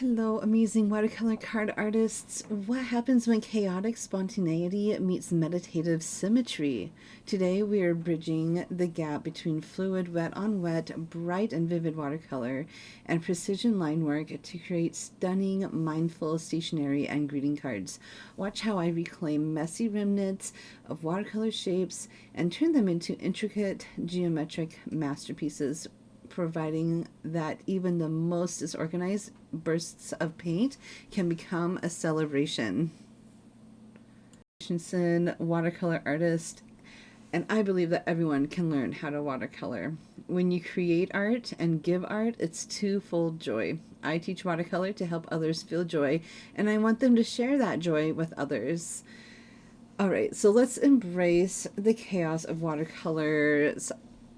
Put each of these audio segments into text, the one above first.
Hello, amazing watercolor card artists. What happens when chaotic spontaneity meets meditative symmetry? Today we are bridging the gap between fluid, wet on wet, bright and vivid watercolor and precision line work to create stunning, mindful, stationery and greeting cards. Watch how I reclaim messy remnants of watercolor shapes and turn them into intricate geometric masterpieces, providing that even the most disorganized bursts of paint can become a celebration. Watercolor artist, and I believe that everyone can learn how to watercolor. When you create art and give art, it's twofold joy. I teach watercolor to help others feel joy, and I want them to share that joy with others. All right, so let's embrace the chaos of watercolors.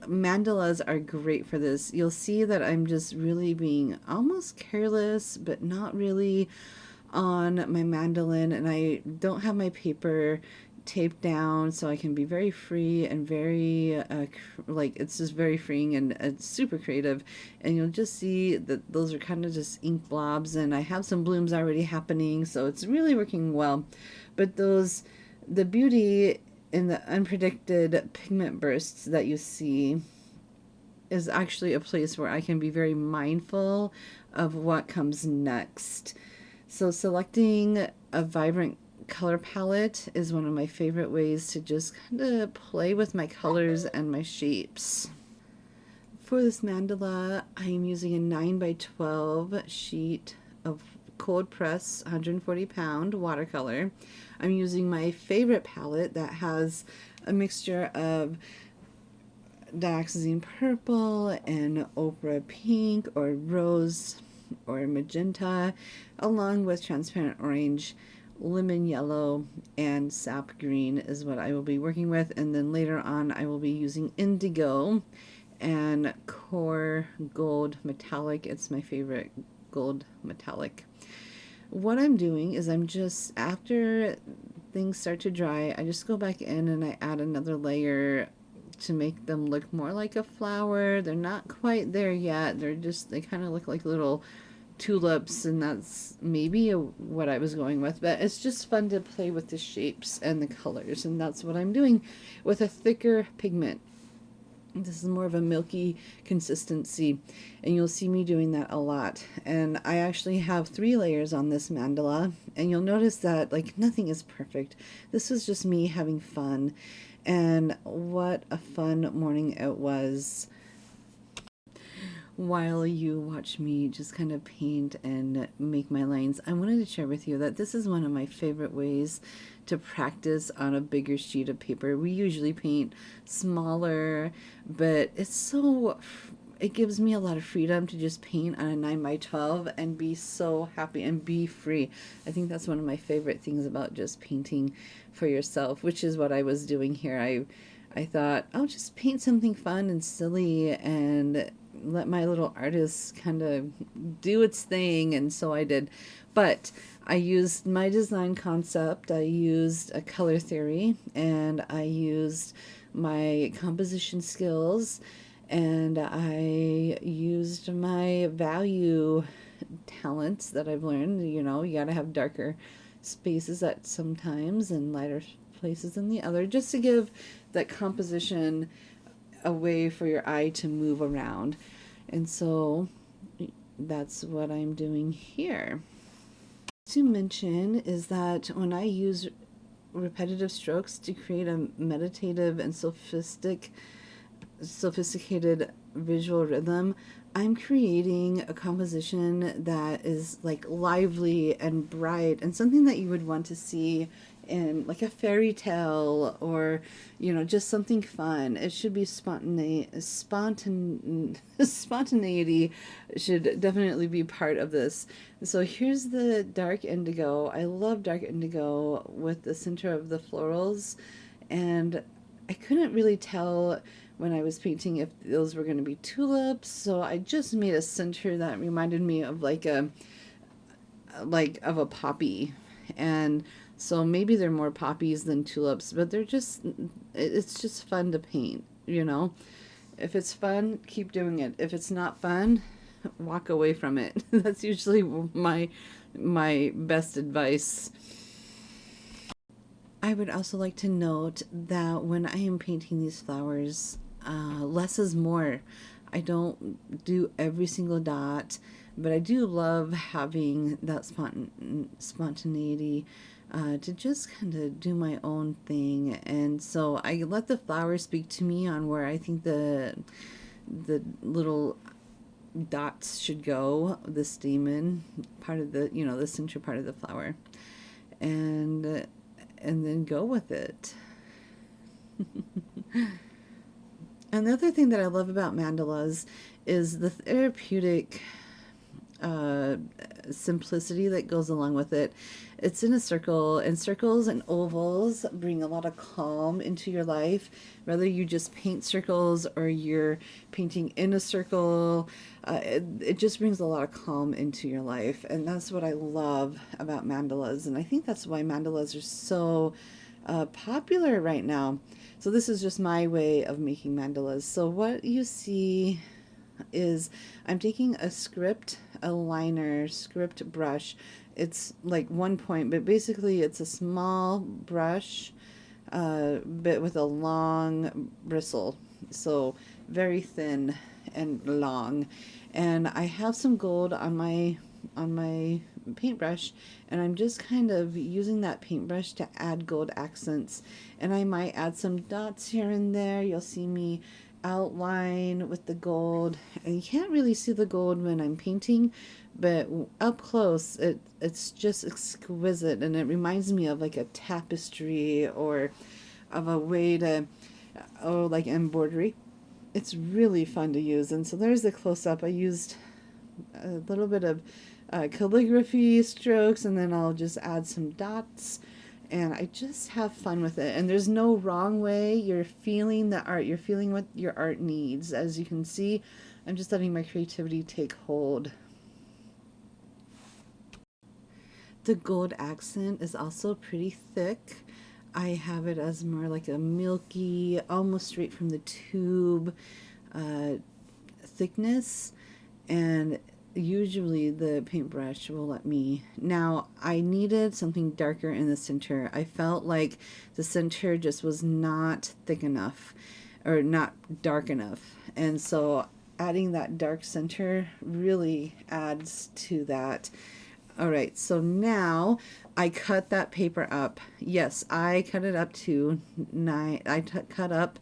Mandalas are great for this. You'll see that I'm just really being almost careless, but not really, on my mandolin, and I don't have my paper taped down, so I can be very free and very like, it's just very freeing and it's super creative. And you'll just see that those are kind of just ink blobs, and I have some blooms already happening, so it's really working well. But the beauty in the unpredicted pigment bursts that you see is actually a place where I can be very mindful of what comes next. So selecting a vibrant color palette is one of my favorite ways to just kind of play with my colors and my shapes. For this mandala, I am using a 9 by 12 sheet of cold press 140-pound watercolor. I'm using my favorite palette that has a mixture of dioxazine purple and ochre pink or rose or magenta, along with transparent orange, lemon yellow, and sap green is what I will be working with. And then later on I will be using indigo and core gold metallic. It's my favorite gold metallic. What I'm doing is I'm just, after things start to dry, I just go back in and I add another layer to make them look more like a flower. They're not quite there yet. They kind of look like little tulips, and that's maybe what I was going with, but it's just fun to play with the shapes and the colors, and that's what I'm doing with a thicker pigment. This is more of a milky consistency, and you'll see me doing that a lot. And I actually have 3 layers on this mandala, and you'll notice that like nothing is perfect. This was just me having fun, and what a fun morning it was while you watch me just kind of paint and make my lines. I wanted to share with you that this is one of my favorite ways to practice on a bigger sheet of paper. We usually paint smaller, but it gives me a lot of freedom to just paint on a 9 by 12 and be so happy and be free. I think that's one of my favorite things about just painting for yourself, which is what I was doing here. I thought I'll just paint something fun and silly and let my little artist kind of do its thing, and so I did. But I used my design concept, I used a color theory, and I used my composition skills, and I used my value talents that I've learned. You know, you gotta have darker spaces at sometimes and lighter places in the other, just to give that composition a way for your eye to move around. And so that's what I'm doing here. To mention is that when I use repetitive strokes to create a meditative and sophisticated visual rhythm, I'm creating a composition that is like lively and bright and something that you would want to see in like a fairy tale, or you know, just something fun. It should be spontaneity should definitely be part of this. So here's the dark indigo. I love dark indigo with the center of the florals, and I couldn't really tell when I was painting if those were going to be tulips, so I just made a center that reminded me of like a poppy. And so maybe they're more poppies than tulips, but it's just fun to paint, you know. If it's fun, keep doing it. If it's not fun, walk away from it. That's usually my best advice. I would also like to note that when I am painting these flowers, less is more. I don't do every single dot, but I do love having that spontaneity to just kind of do my own thing. And so I let the flowers speak to me on where I think the little dots should go, the stamen part of the, the center part of the flower, and then go with it. And the other thing that I love about mandalas is the therapeutic simplicity that goes along with it. It's in a circle, and circles and ovals bring a lot of calm into your life. Whether you just paint circles or you're painting in a circle, it just brings a lot of calm into your life. And that's what I love about mandalas. And I think that's why mandalas are so popular right now. So this is just my way of making mandalas. So what you see is I'm taking a liner script brush. It's like 1 point, but basically it's a small brush, but with a long bristle. So very thin and long. And I have some gold on my paintbrush, and I'm just kind of using that paintbrush to add gold accents. And I might add some dots here and there. You'll see me outline with the gold, and you can't really see the gold when I'm painting, but up close it's just exquisite, and it reminds me of like a tapestry or of a way to like embroidery. It's really fun to use. And so there's the close-up. I used a little bit of calligraphy strokes, and then I'll just add some dots, and I just have fun with it. And there's no wrong way. You're feeling the art. You're feeling what your art needs. As you can see, I'm just letting my creativity take hold. The gold accent is also pretty thick. I have it as more like a milky, almost straight from the tube thickness, and usually the paintbrush will let me. Now I needed something darker in the center. I felt like the center just was not thick enough or not dark enough, and so adding that dark center really adds to that. All right, so now I cut that paper up. Yes, I cut it up to cut up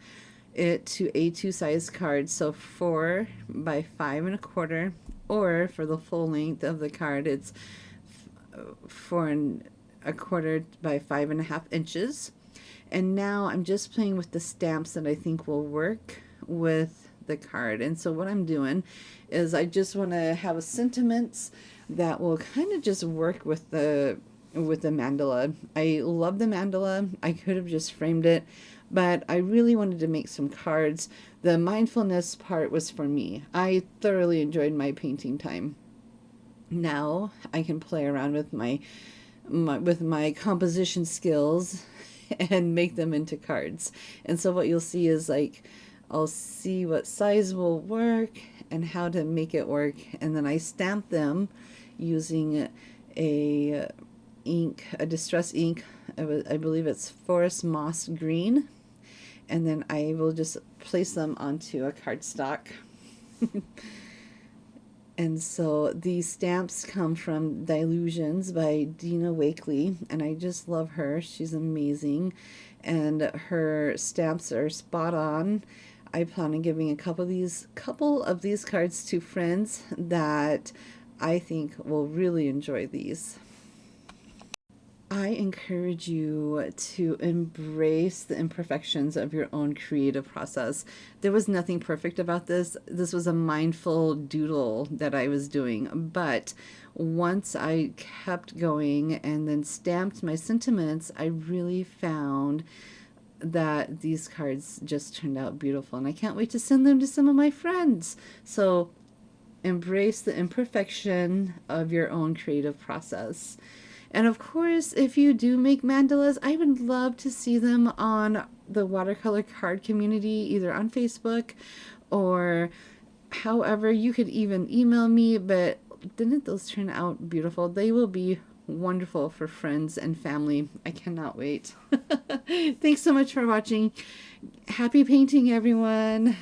it to A2 size cards, so 4 by 5 1/4, or for the full length of the card, it's 4 1/4 by 5 1/2 inches. And now I'm just playing with the stamps that I think will work with the card. And so what I'm doing is I just want to have sentiments that will kind of just work with the mandala. I love the mandala. I could have just framed it, but I really wanted to make some cards. The mindfulness part was for me. I thoroughly enjoyed my painting time. Now I can play around with my composition skills and make them into cards. And so what you'll see is, like, I'll see what size will work and how to make it work, and then I stamp them using a distress ink. I believe it's Forest Moss Green, and then I will just place them onto a cardstock. And so these stamps come from Dilutions by Dina Wakely, and I just love her. She's amazing, and her stamps are spot on. I plan on giving a couple of these cards to friends that I think will really enjoy these. I encourage you to embrace the imperfections of your own creative process. There was nothing perfect about this. This was a mindful doodle that I was doing. But once I kept going and then stamped my sentiments, I really found that these cards just turned out beautiful. And I can't wait to send them to some of my friends. So embrace the imperfection of your own creative process. And of course, if you do make mandalas, I would love to see them on the watercolor card community, either on Facebook or However, you could even email me, but didn't those turn out beautiful? They will be wonderful for friends and family. I cannot wait. Thanks so much for watching. Happy painting, everyone.